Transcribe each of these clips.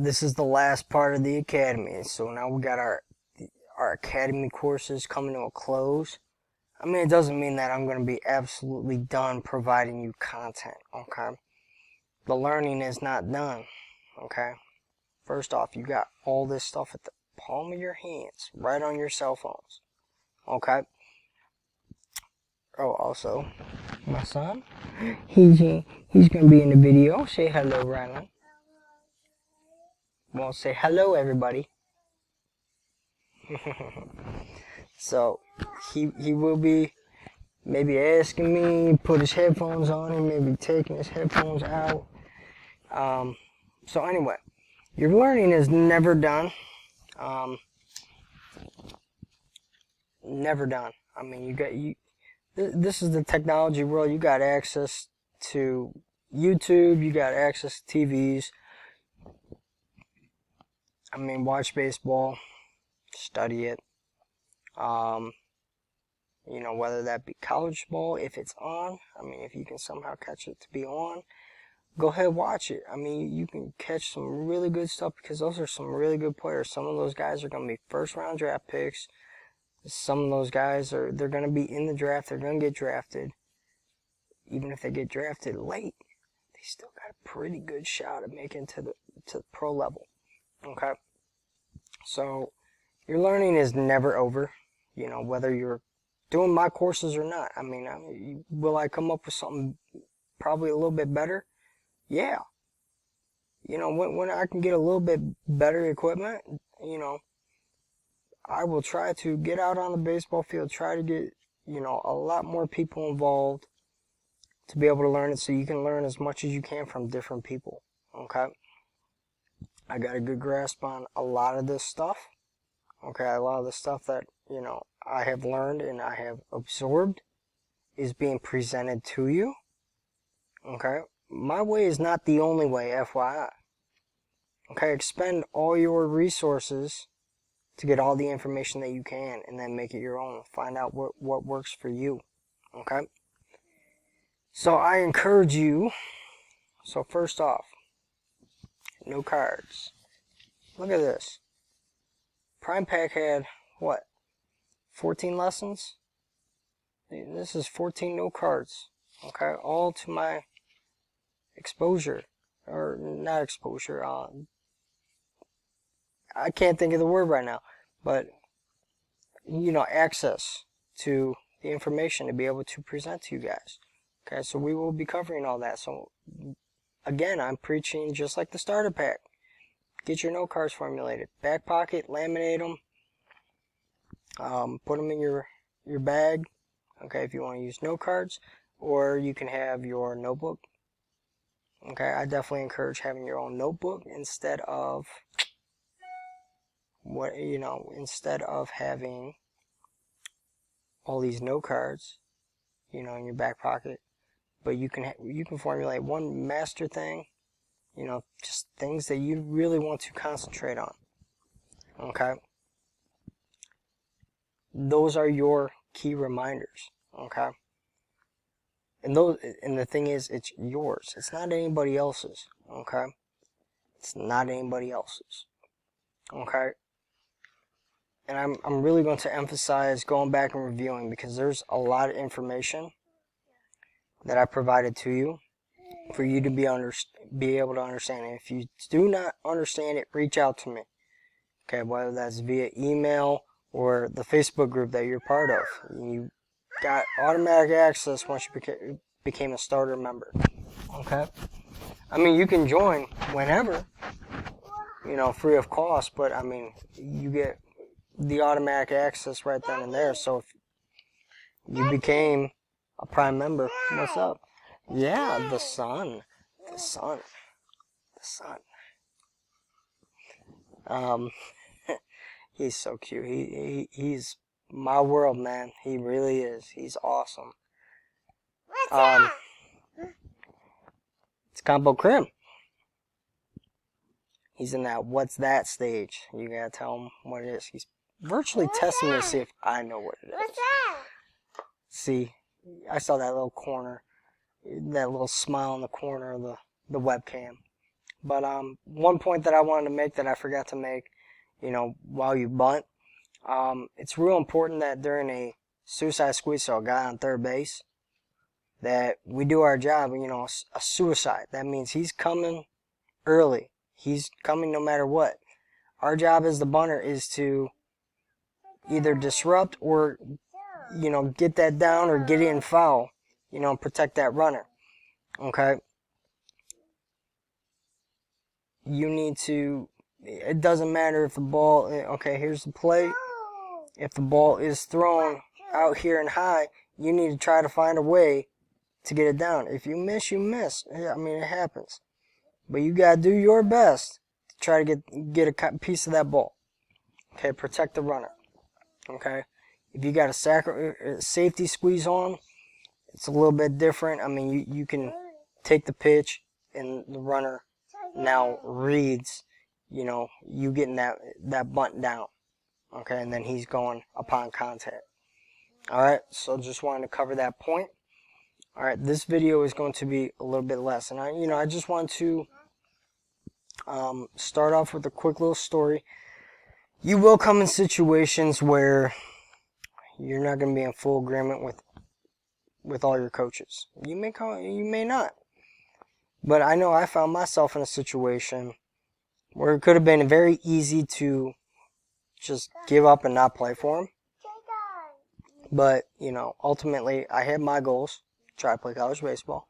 this is the last part of the academy. So now we got our academy courses coming to a close. I mean, it doesn't mean that I'm going to be absolutely done providing you content, okay? The learning is not done, okay? First off, you got all this stuff at the palm of your hands, right on your cell phones, okay? Oh, also, my son, he's going to be in the video. Say hello, Rylan. Well, say hello, everybody. So, he will be maybe asking me, put his headphones on, and maybe taking his headphones out. So anyway, your learning is never done. Never done. I mean, this is the technology world. You got access to YouTube. You got access to TVs. I mean, watch baseball, study it. You know, whether that be college ball, if it's on. I mean, if you can somehow catch it to be on, go ahead, watch it. I mean, you can catch some really good stuff because those are some really good players. Some of those guys are going to be first-round draft picks. Some of those guys they're going to be in the draft. They're going to get drafted. Even if they get drafted late, they still got a pretty good shot at making to the pro level. Okay? So, your learning is never over. You know, whether you're doing my courses or not. I mean, will I come up with something probably a little bit better? Yeah. You know, when I can get a little bit better equipment, you know, I will try to get out on the baseball field, try to get, you know, a lot more people involved to be able to learn it so you can learn as much as you can from different people. Okay? I got a good grasp on a lot of this stuff. Okay, a lot of the stuff that, you know, I have learned and I have absorbed is being presented to you. Okay? My way is not the only way, FYI. Okay, expend all your resources to get all the information that you can and then make it your own. Find out what works for you. Okay? So I encourage you. So first off, no cards. Look at this. Prime Pack had, what, 14 lessons? This is 14 no cards. Okay, all to my exposure. Or not exposure. I can't think of the word right now. But, you know, access to the information to be able to present to you guys. Okay, so we will be covering all that. So, again, I'm preaching just like the starter pack. Get your note cards formulated. Back pocket, laminate them. Put them in your bag. Okay, if you want to use note cards. Or you can have your notebook. Okay, I definitely encourage having your own notebook instead of instead of having all these note cards, you know, in your back pocket. But you can formulate one master thing, you know, just things that you really want to concentrate on. Okay? Those are your key reminders. Okay? And the thing is, it's yours. It's not anybody else's. Okay? It's not anybody else's. Okay? And I'm really going to emphasize going back and reviewing because there's a lot of information that I provided to you for you to be able to understand it. If you do not understand it, reach out to me. Okay, whether that's via email or the Facebook group that you're part of. You got automatic access once you became a starter member. Okay? I mean, you can join whenever, you know, free of cost, but I mean, you get the automatic access right then and there. So if you became a Prime member, what's up? Yeah, the sun. He's so cute. He's my world, man. He really is. He's awesome. It's Combo Crim. He's in that what's that stage. You gotta tell him what it is. He's virtually testing me to see if I know what it is. What's that? See, I saw that little corner, that little smile in the corner of the webcam. But one point that I wanted to make that I forgot to make, while you bunt, it's real important that during a suicide squeeze, so a guy on third base, that we do our job. A suicide. That means he's coming early. He's coming no matter what. Our job as the bunter is to either disrupt or, get that down or get in foul, protect that runner. Okay? You need to, it doesn't matter if the ball, okay, here's the play. If the ball is thrown out here and high, you need to try to find a way to get it down. If you miss, you miss. I mean, it happens. But you got to do your best to try to get a piece of that ball. Okay, protect the runner. Okay? If you got a safety squeeze on, it's a little bit different. I mean, you can take the pitch and the runner now reads, you getting that bunt down. Okay, and then he's going upon contact. Alright, so just wanted to cover that point. Alright, this video is going to be a little bit less. And I just want to start off with a quick little story. You will come in situations where you're not going to be in full agreement with all your coaches. You may not. But I know I found myself in a situation where it could have been very easy to just give up and not play for him. But, ultimately I had my goals, try to play college baseball.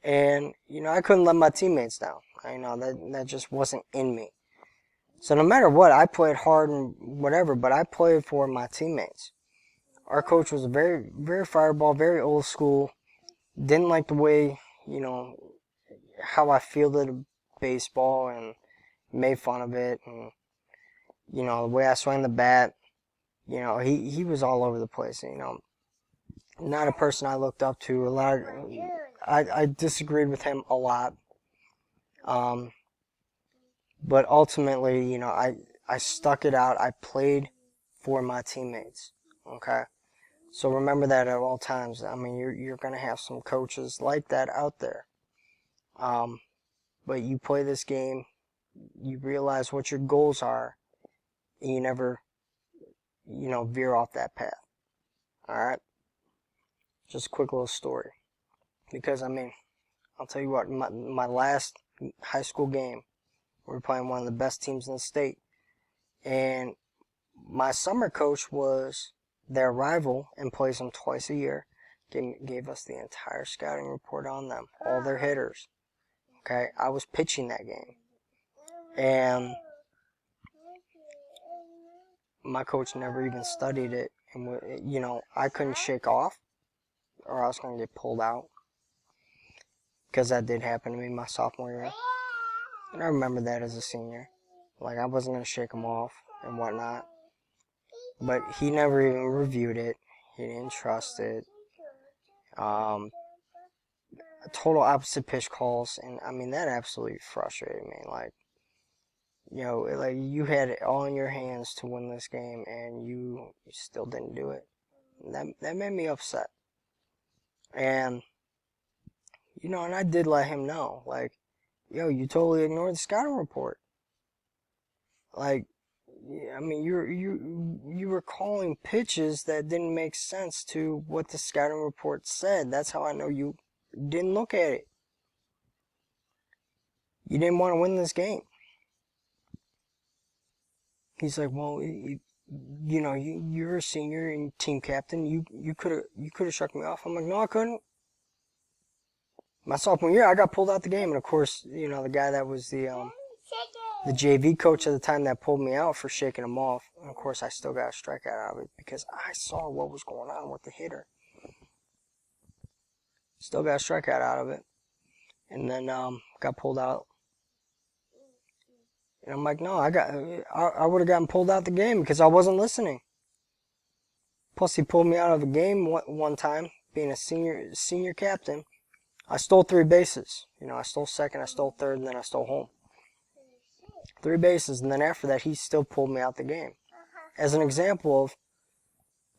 And, I couldn't let my teammates down. That just wasn't in me. So no matter what, I played hard and whatever, but I played for my teammates. Our coach was very, very fireball, very old school. Didn't like the way, how I fielded baseball and made fun of it. And, the way I swung the bat, he was all over the place. Not a person I looked up to. I disagreed with him a lot. But ultimately, I stuck it out. I played for my teammates. Okay? So remember that at all times. I mean, you're going to have some coaches like that out there. But you play this game, you realize what your goals are, and you never, veer off that path. Alright? Just a quick little story. Because, I'll tell you what, my last high school game, we were playing one of the best teams in the state. And my summer coach was their rival and plays them twice a year. Gave us the entire scouting report on them, all their hitters. Okay, I was pitching that game. And my coach never even studied it. And, I couldn't shake off or I was going to get pulled out. Because that did happen to me my sophomore year. And I remember that as a senior. Like, I wasn't going to shake him off and whatnot. But he never even reviewed it. He didn't trust it. Total opposite pitch calls. And, that absolutely frustrated me. Like, you had it all in your hands to win this game, and you still didn't do it. And that made me upset. And, and I did let him know, like, you totally ignored the scouting report. Like, you were calling pitches that didn't make sense to what the scouting report said. That's how I know you didn't look at it. You didn't want to win this game. He's like, well, you're a senior and team captain. You could have shook me off. I'm like, no, I couldn't. My sophomore year, I got pulled out the game, and of course, the guy that was the JV coach at the time that pulled me out for shaking him off. And of course, I still got a strikeout out of it because I saw what was going on with the hitter. Still got a strikeout out of it, and then got pulled out. And I'm like, no, I would have gotten pulled out the game because I wasn't listening. Plus, he pulled me out of the game one time, being a senior captain. I stole 3 bases. I stole second, I stole third, and then I stole home. 3 bases, and then after that, he still pulled me out the game. As an example of,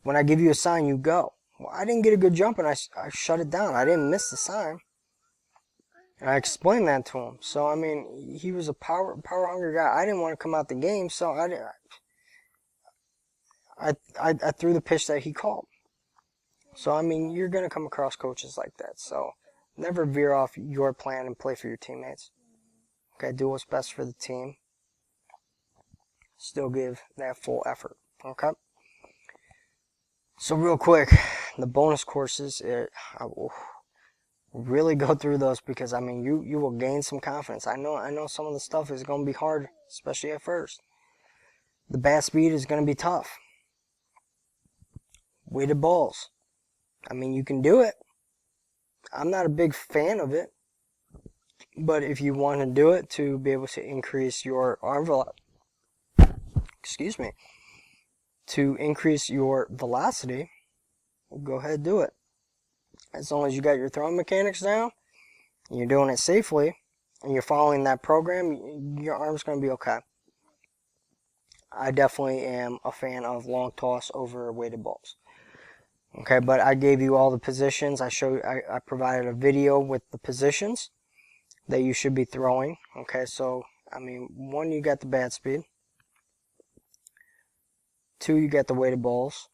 when I give you a sign, you go. Well, I didn't get a good jump, and I shut it down. I didn't miss the sign. And I explained that to him. So, I mean, he was a power hungry guy. I didn't want to come out the game, so I threw the pitch that he called. So, I mean, you're going to come across coaches like that. So, never veer off your plan and play for your teammates. Okay, do what's best for the team. Still give that full effort. Okay? So, real quick, the bonus courses, I will really go through those because, I mean, you will gain some confidence. I know some of the stuff is going to be hard, especially at first. The bat speed is going to be tough. Weighted balls. I mean, you can do it. I'm not a big fan of it. But if you want to do it to be able to increase your arm velocity, to increase your velocity, go ahead and do it. As long as you got your throwing mechanics down, and you're doing it safely, and you're following that program, your arm's going to be okay. I definitely am a fan of long toss over weighted balls. Okay, but I gave you all the positions. I provided a video with the positions that you should be throwing. Okay, so, I mean, 1, you got the bat speed. 2, you got the weighted balls.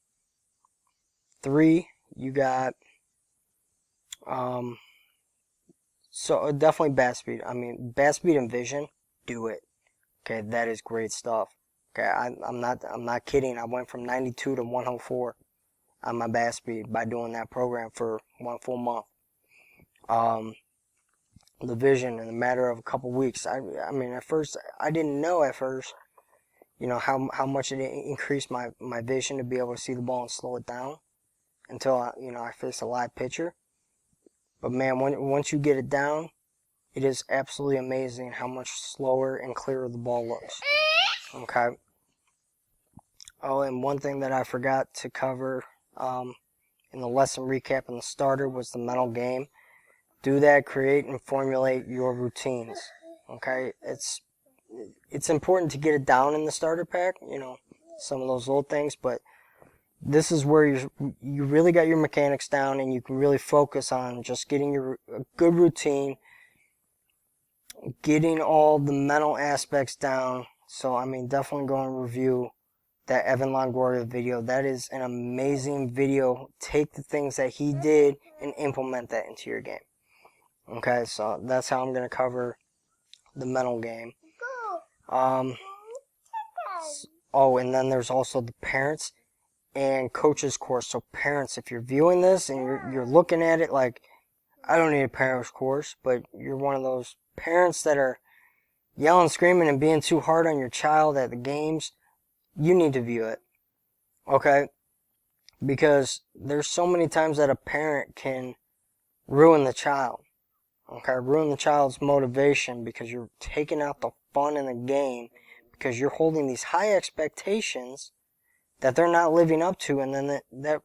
3, you got, so definitely bat speed. I mean, bat speed and vision, do it. Okay, that is great stuff. Okay, I'm not kidding. I went from 92 to 104 on my bat speed by doing that program for 1 full month. The vision in a matter of a couple weeks. I mean, at first, I didn't know at first, you know, how much it increased my vision to be able to see the ball and slow it down until, I faced a live pitcher. But man, once you get it down, it is absolutely amazing how much slower and clearer the ball looks. Okay. Oh, and one thing that I forgot to cover in the lesson recap in the starter was the mental game. Do that, create and formulate your routines. Okay, it's important to get it down in the starter pack, some of those little things, but this is where you really got your mechanics down and you can really focus on just getting a good routine, getting all the mental aspects down. So, I mean, definitely go and review that Evan Longoria video. That is an amazing video. Take the things that he did and implement that into your game. Okay, so that's how I'm going to cover the mental game. Oh, and then there's also the parents and coaches course. So parents, if you're viewing this and you're looking at it like, I don't need a parents course, but you're one of those parents that are yelling, screaming, and being too hard on your child at the games, you need to view it. Okay? Because there's so many times that a parent can ruin the child. Okay, ruin the child's motivation because you're taking out the fun in the game because you're holding these high expectations that they're not living up to, and then that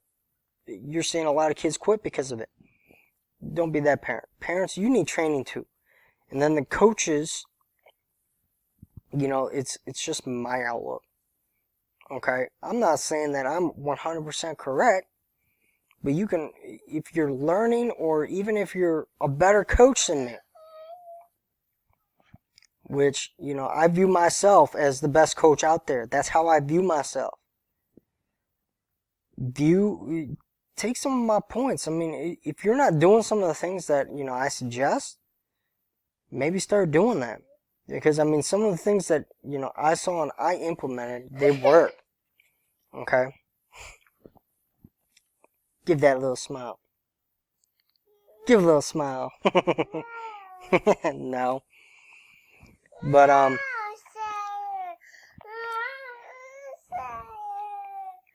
you're seeing a lot of kids quit because of it. Don't be that parent. Parents, you need training too. And then the coaches, it's just my outlook. Okay, I'm not saying that I'm 100% correct. But you can, if you're learning or even if you're a better coach than me, which, I view myself as the best coach out there. That's how I view myself. Take some of my points. I mean, if you're not doing some of the things that, I suggest, maybe start doing that. Because, I mean, some of the things that, I saw and I implemented, they work. Okay? Give that little smile. Give a little smile. No. But,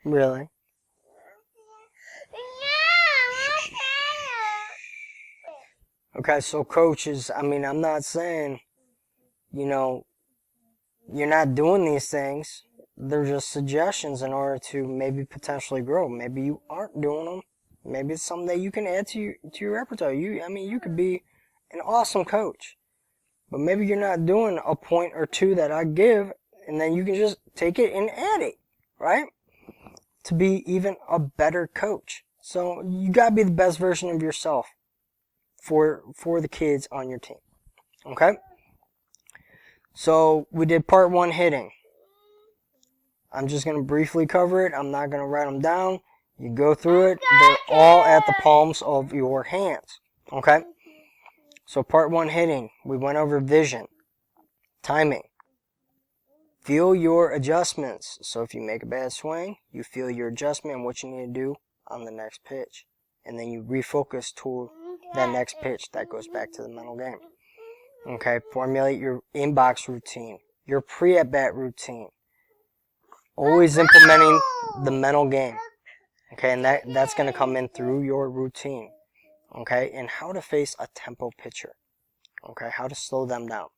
really? Okay, so coaches, I mean, I'm not saying, you're not doing these things. They're just suggestions in order to maybe potentially grow. Maybe you aren't doing them. Maybe it's something that you can add to your repertoire. You could be an awesome coach. But maybe you're not doing a point or two that I give, and then you can just take it and add it, right? To be even a better coach. So you gotta be the best version of yourself. for the kids on your team. Okay? So we did part 1 hitting. I'm just going to briefly cover it. I'm not going to write them down. You go through it. They're all at the palms of your hands. Okay? So part 1 hitting. We went over vision, timing. Feel your adjustments. So if you make a bad swing, you feel your adjustment and what you need to do on the next pitch. And then you refocus to that next pitch. That goes back to the mental game. Okay? Formulate your inbox routine, your pre-at-bat routine. Always implementing the mental game. Okay, and that's going to come in through your routine. Okay, and how to face a tempo pitcher. Okay, how to slow them down.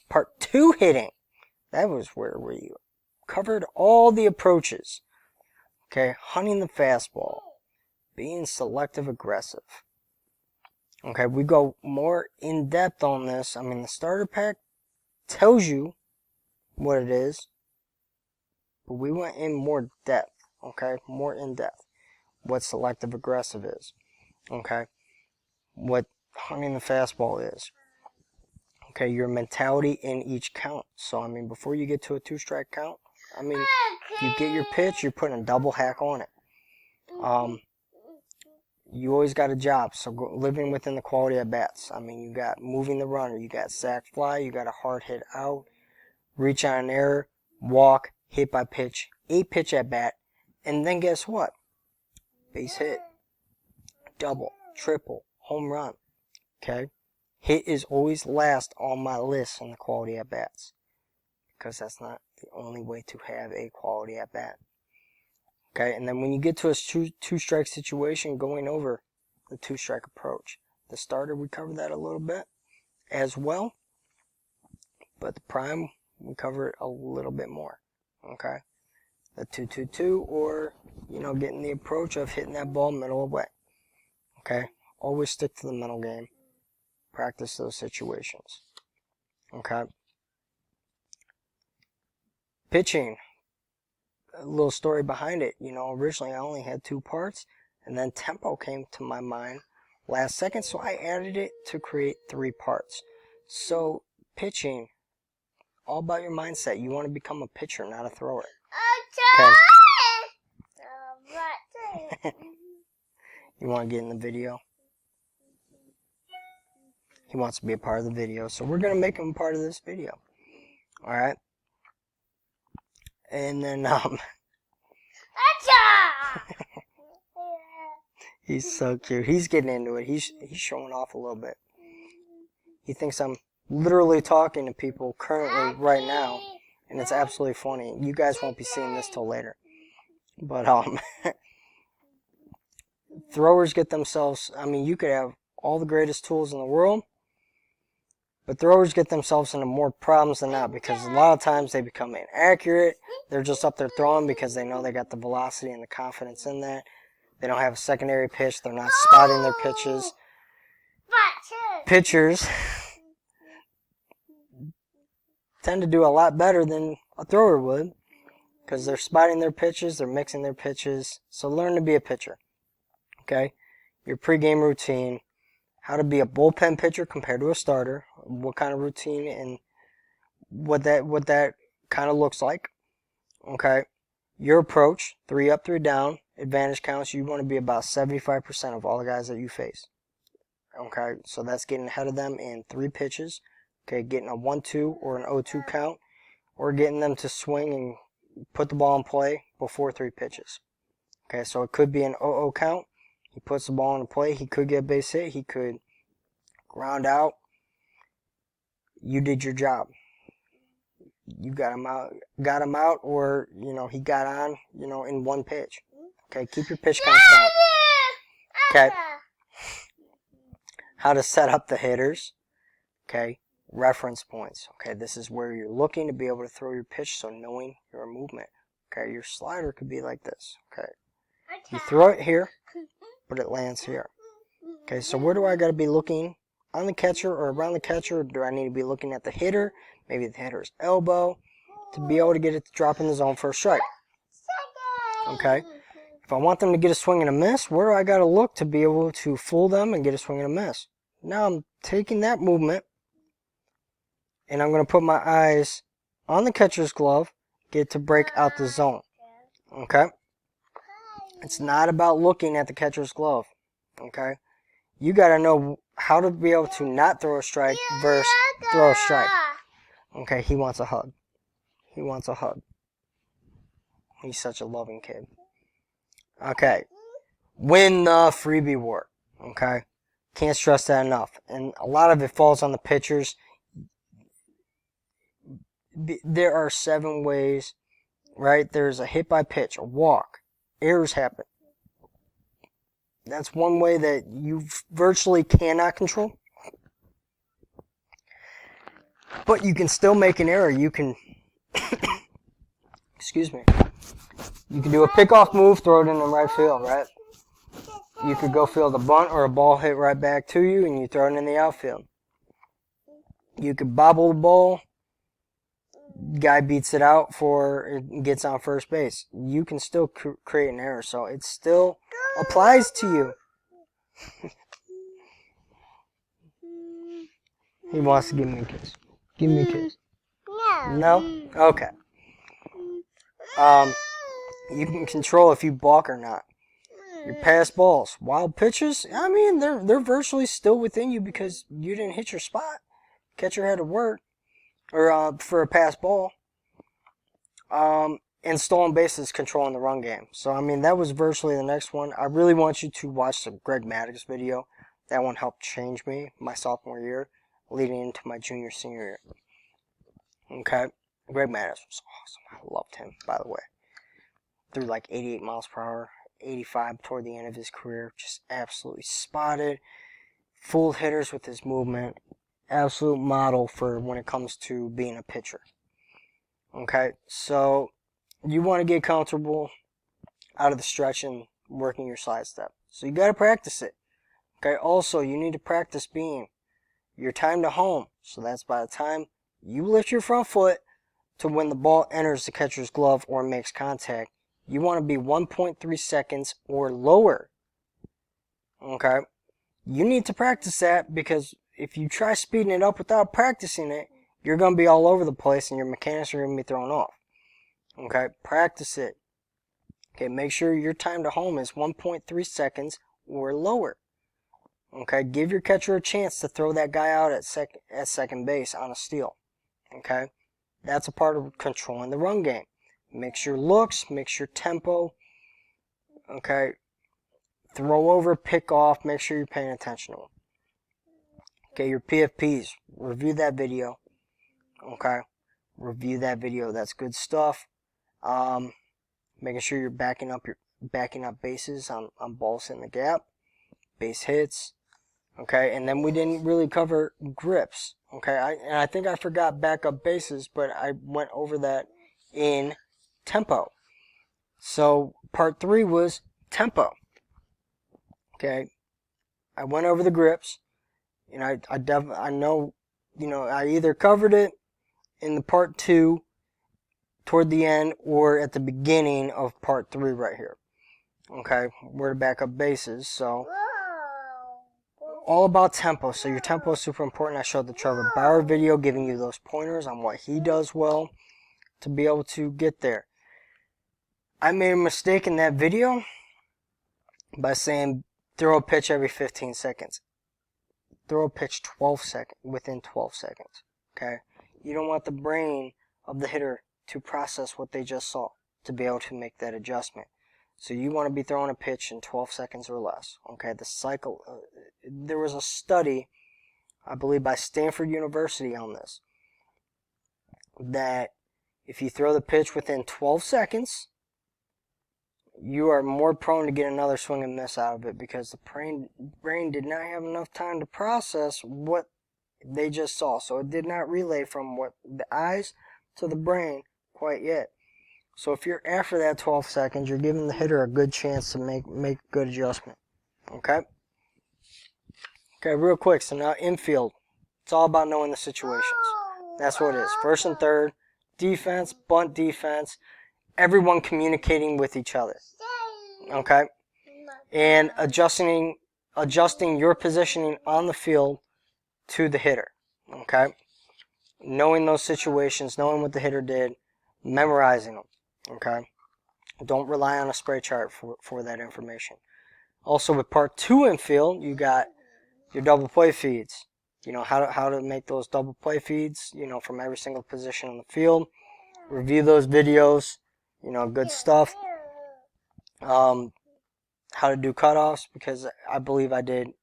Part 2 hitting. That was where we covered all the approaches. Okay, hunting the fastball. Being selective aggressive. Okay, we go more in depth on this. I mean, the starter pack tells you what it is. But we went in more depth, okay? More in depth. What selective aggressive is, okay? What hunting the fastball is. Okay, your mentality in each count. So, I mean, before you get to a 2-strike count, I mean, if you get your pitch, you're putting a double hack on it. You always got a job, so living within the quality at bats. I mean, you got moving the runner, you got sack fly, you got a hard hit out, reach on an error, walk, hit by pitch, 8 pitch at bat, and then guess what? Base hit, double, triple, home run. Okay? Hit is always last on my list on the quality at bats. Because that's not the only way to have a quality at bat. Okay, and then when you get to a 2-strike situation, going over the 2-strike approach. The starter, we covered that a little bit as well. But the prime, we cover it a little bit more. Okay, the 2-2-2, or getting the approach of hitting that ball middle away. Okay, always stick to the mental game. Practice those situations. Okay, pitching. A little story behind it. Originally I only had 2 parts, and then tempo came to my mind last second, so I added it to create 3 parts. So pitching. All about your mindset. You want to become a pitcher, not a thrower. Okay. You want to get in the video? He wants to be a part of the video, so we're going to make him a part of this video. Alright? And then, he's so cute. He's getting into it. He's showing off a little bit. He thinks I'm literally talking to people currently right now, and it's absolutely funny. You guys won't be seeing this till later. But throwers get themselves, I mean, you could have all the greatest tools in the world, but throwers get themselves into more problems than not, because a lot of times they become inaccurate. They're just up there throwing because they know they got the velocity and the confidence in that. They don't have a secondary pitch. They're not spotting their pitches. Pitchers tend to do a lot better than a thrower would, because they're spotting their pitches, they're mixing their pitches. So learn to be a pitcher. Okay? Your pregame routine, how to be a bullpen pitcher compared to a starter, what kind of routine and what that kind of looks like. Okay? Your approach, 3 up, 3 down, advantage counts. You want to be about 75% of all the guys that you face. Okay? So that's getting ahead of them in 3 pitches. Okay, getting a 1-2 or an 0-2 count, or getting them to swing and put the ball in play before 3 pitches. Okay, so it could be an 0-0 count. He puts the ball in play. He could get a base hit. He could ground out. You did your job. You got him out, or he got on, in 1 pitch. Okay, keep your pitch count down. Okay, how to set up the hitters. Okay. Reference points. Okay, this is where you're looking to be able to throw your pitch, so knowing your movement. Okay, your slider could be like this. Okay, you throw it here, but it lands here. Okay, so where do I got to be looking? On the catcher or around the catcher? Or do I need to be looking at the hitter? Maybe the hitter's elbow, to be able to get it to drop in the zone for a strike. Okay, If I want them to get a swing and a miss, where do I got to look to be able to fool them and get a swing and a miss? Now I'm taking that movement, and I'm going to put my eyes on the catcher's glove, get to break out the zone. Okay? It's not about looking at the catcher's glove. Okay? You got to know how to be able to not throw a strike versus throw a strike. Okay, he wants a hug. He wants a hug. He's such a loving kid. Okay. Win the freebie war. Okay? Can't stress that enough. And a lot of it falls on the pitchers. There are 7 ways, right? There's a hit by pitch, a walk. Errors happen. That's one way that you virtually cannot control. But you can still make an error. You can, excuse me, you can do a pickoff move, throw it in the right field, right? You could go field a bunt or a ball hit right back to you, and you throw it in the outfield. You could bobble the ball. Guy beats it out it gets on first base. You can still create an error, so it still applies to you. He wants to give me a kiss. Give me a kiss. No? Okay. You can control if you balk or not. Your pass balls, wild pitches, I mean, they're virtually still within you because you didn't hit your spot. Catcher had to work, or for a pass ball. And stolen bases, controlling the run game. So, I mean, that was virtually the next one. I really want you to watch the Greg Maddux video. That one helped change me my sophomore year, leading into my senior year. Okay? Greg Maddux was awesome. I loved him, by the way. Threw like 88 miles per hour, 85 toward the end of his career. Just absolutely spotted. Fooled hitters with his movement. Absolute model for when it comes to being a pitcher. Okay, so you want to get comfortable out of the stretch and working your slide step. So you got to practice it. Okay, also you need to practice being your time to home. So that's by the time you lift your front foot to when the ball enters the catcher's glove or makes contact. You want to be 1.3 seconds or lower. Okay, you need to practice that because if you try speeding it up without practicing it, you're going to be all over the place and your mechanics are going to be thrown off. Okay, practice it. Okay, make sure your time to home is 1.3 seconds or lower. Okay, give your catcher a chance to throw that guy out at second base on a steal. Okay, that's a part of controlling the run game. Mix your looks, mix your tempo. Okay, throw over, pick off, make sure you're paying attention to them. Okay, your PFPs, review that video. Okay, review that video. That's good stuff. Making sure you're backing up bases on balls in the gap, base hits. Okay, and then we didn't really cover grips. Okay, I think I forgot backup bases, but I went over that in tempo. So part 3 was tempo. Okay, I went over the grips, and I know, I either covered it in the part 2 toward the end or at the beginning of part 3 right here. Okay, where to back up bases. So all about tempo. So your tempo is super important. I showed the Trevor Bauer video giving you those pointers on what he does well to be able to get there. I made a mistake in that video by saying throw a pitch every 15 seconds. Throw a pitch within 12 seconds. Okay? You don't want the brain of the hitter to process what they just saw to be able to make that adjustment. So you want to be throwing a pitch in 12 seconds or less. Okay? The cycle, there was a study, I believe by Stanford University on this, that if you throw the pitch within 12 seconds, you are more prone to get another swing and miss out of it because the brain did not have enough time to process what they just saw. So it did not relay from what the eyes to the brain quite yet. So if you're after that 12 seconds, you're giving the hitter a good chance to make a good adjustment. Okay? Okay, real quick. So now infield. It's all about knowing the situations. That's what it is. First and third, defense, bunt defense, everyone communicating with each other. Okay, and adjusting your positioning on the field to the hitter. Okay, knowing those situations, knowing what the hitter did, memorizing them. Okay, don't rely on a spray chart for that information. Also, with part 2 infield, you got your double play feeds. You know, how to make those double play feeds, you know, from every single position on the field. Review those videos, you know, good stuff. How to do cutoffs, because I believe I didn't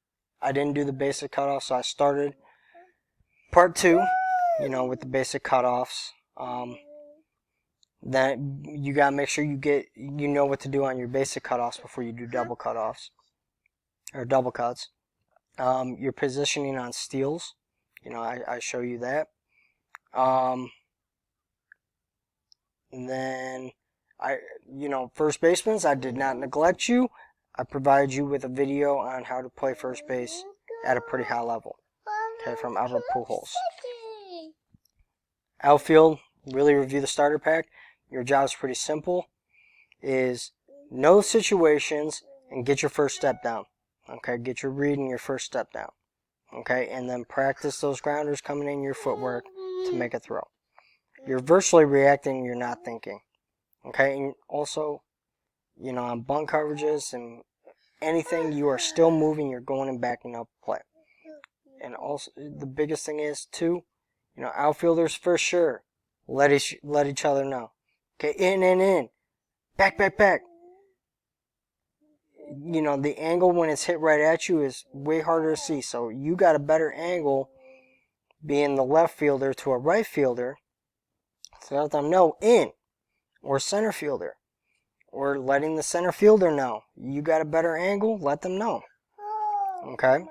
do the basic cutoffs, so I started part 2, you know, with the basic cutoffs. Then you gotta make sure you know what to do on your basic cutoffs before you do double cutoffs or double cuts. Your positioning on steals, you know, I show you that. And then first basemen, I did not neglect you. I provided you with a video on how to play first base at a pretty high level. Okay, from Albert Pujols. Outfield, really review the starter pack. Your job is pretty simple. Is know situations and get your first step down. Okay, get your read and your first step down. Okay, and then practice those grounders coming in your footwork to make a throw. You're virtually reacting, you're not thinking. Okay, and also, you know, on bunt coverages and anything, you are still moving, you're going and backing up play. And also, the biggest thing is, too, you know, outfielders for sure, let each other know. Okay, in. Back. You know, the angle when it's hit right at you is way harder to see. So you got a better angle being the left fielder to a right fielder to let them know in, or center fielder, or letting the center fielder know. You got a better angle, let them know. Okay?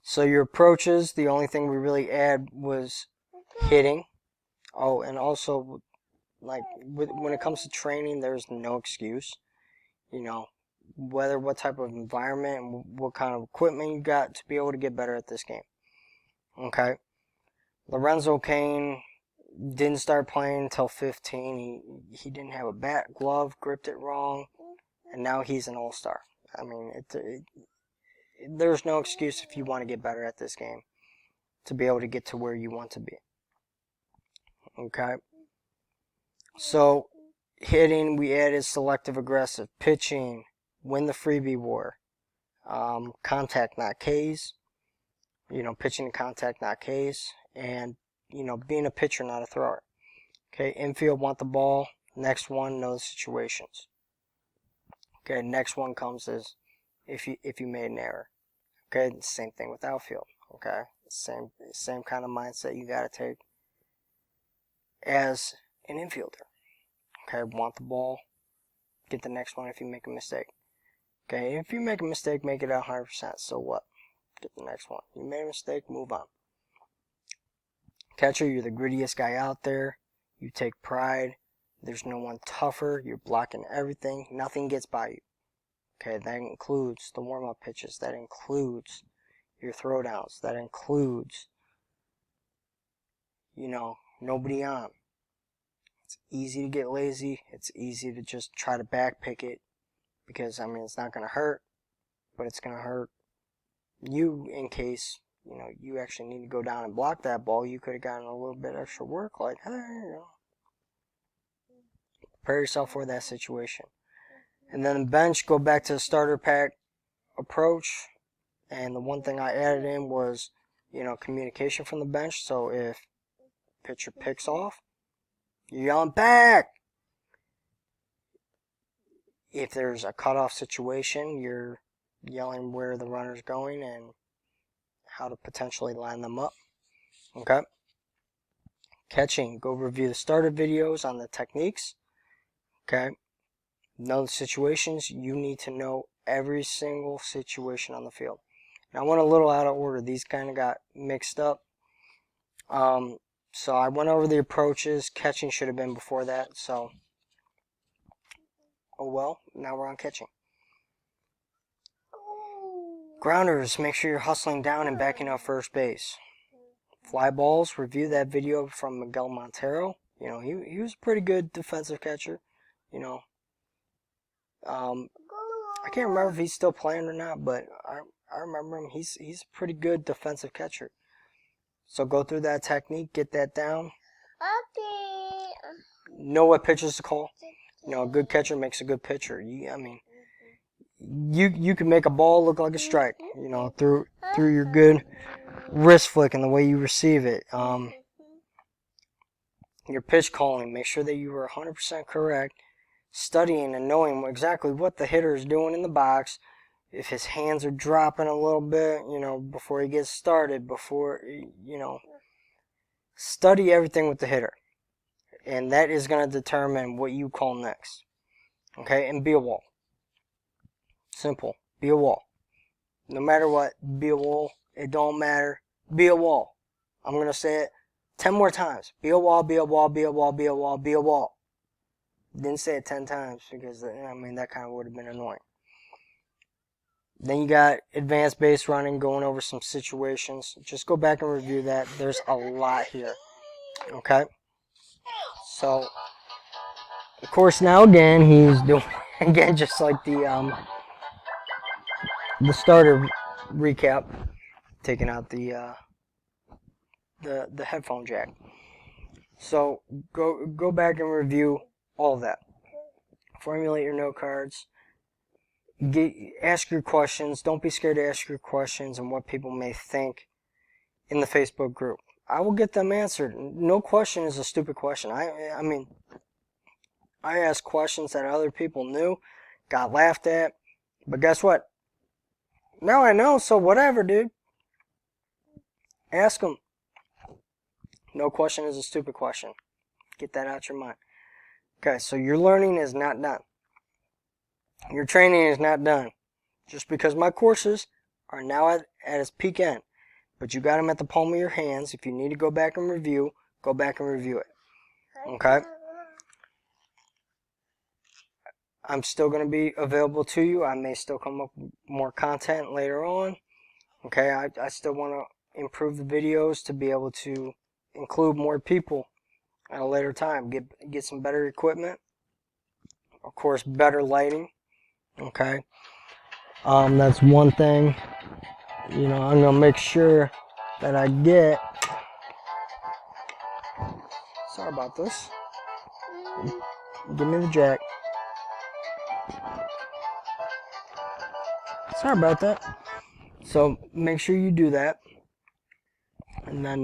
So your approaches, the only thing we really add was hitting. Oh, and also, like, when it comes to training, there's no excuse. You know, what type of environment and what kind of equipment you got to be able to get better at this game. Okay? Lorenzo Cain didn't start playing until 15. He didn't have a bat, glove, gripped it wrong, and now he's an all-star. I mean, there's no excuse if you want to get better at this game to be able to get to where you want to be. Okay? So, hitting, we added selective aggressive. Pitching, win the freebie war. Contact, not Ks. You know, pitching to contact, not Ks. And, you know, being a pitcher, not a thrower. Okay, infield, want the ball. Next one, know the situations. Okay, next one comes is if you made an error. Okay, same thing with outfield. Okay, same kind of mindset you got to take as an infielder. Okay, want the ball. Get the next one if you make a mistake. Okay, if you make a mistake, make it 100%. So what? Get the next one. You made a mistake, move on. Catcher, you're the grittiest guy out there. You take pride. There's no one tougher. You're blocking everything. Nothing gets by you. Okay, that includes the warm-up pitches. That includes your throwdowns. That includes, you know, nobody on. It's easy to get lazy. It's easy to just try to backpick it because, I mean, it's not going to hurt, but it's going to hurt you in case, you know, you actually need to go down and block that ball. You could have gotten a little bit extra work, like, hey, you know. Prepare yourself for that situation. And then the bench, go back to the starter pack approach. And the one thing I added in was, you know, communication from the bench. So if pitcher picks off, you're yelling back. If there's a cutoff situation, you're yelling where the runner's going and how to potentially line them up. Okay? Catching, go review the starter videos on the techniques. Okay? Know the situations. You need to know every single situation on the field. And I went a little out of order. These kind of got mixed up. So I went over the approaches. Catching should have been before that. So, oh well. Now we're on catching. Grounders, make sure you're hustling down and backing up first base. Fly balls, review that video from Miguel Montero. You know, he was a pretty good defensive catcher. You know, I can't remember if he's still playing or not, but I remember him. He's a pretty good defensive catcher. So go through that technique, get that down. Know what pitches to call. You know, a good catcher makes a good pitcher. You can make a ball look like a strike. You know, through your good wrist flick and the way you receive it. Your pitch calling, make sure that you are 100% correct. Studying and knowing exactly what the hitter is doing in the box. If his hands are dropping a little bit, you know, before he gets started, study everything with the hitter. And that is going to determine what you call next. Okay, and be a wall. Simple. Be a wall. No matter what, be a wall. It don't matter. Be a wall. I'm going to say it 10 more times. Be a wall, be a wall, be a wall, be a wall, be a wall. Didn't say it 10 times because, that kind of would have been annoying. Then you got advanced base running, going over some situations. Just go back and review that. There's a lot here. Okay? So, of course, now again, he's doing, again, just like the starter recap, taking out the headphone jack. So, go back and review all of that. Formulate your note cards. Ask your questions. Don't be scared to ask your questions and what people may think in the Facebook group. I will get them answered. No question is a stupid question. I asked questions that other people knew, got laughed at, but guess what? Now I know, so whatever, dude. Ask them. No question is a stupid question. Get that out your mind. Okay, so your learning is not done. Your training is not done. Just because my courses are now at its peak end. But you got them at the palm of your hands. If you need to go back and review, go back and review it. Okay? I'm still going to be available to you. I may still come up with more content later on. Okay? I still want to improve the videos to be able to include more people at a later time. Get some better equipment. Of course, better lighting. Okay? That's one thing. You know, I'm going to make sure that I get... Sorry about this. Give me the jack. Sorry about that. So, make sure you do that. And then,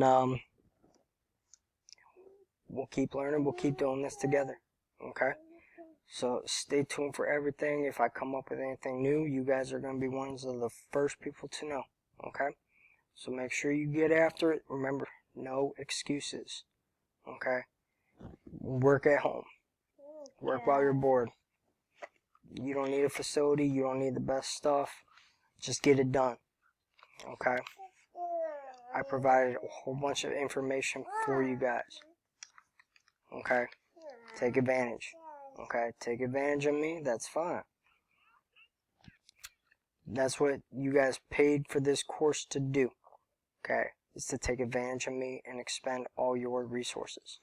we'll keep learning. We'll keep doing this together. Okay? So, stay tuned for everything. If I come up with anything new, you guys are going to be one of the first people to know. Okay? So, make sure you get after it. Remember, no excuses. Okay? Work at home. Work while you're bored. You don't need a facility. You don't need the best stuff. Just get it done. Okay? I provided a whole bunch of information for you guys. Okay? Take advantage. Okay? Take advantage of me. That's fine. That's what you guys paid for this course to do. Okay? Is to take advantage of me and expend all your resources.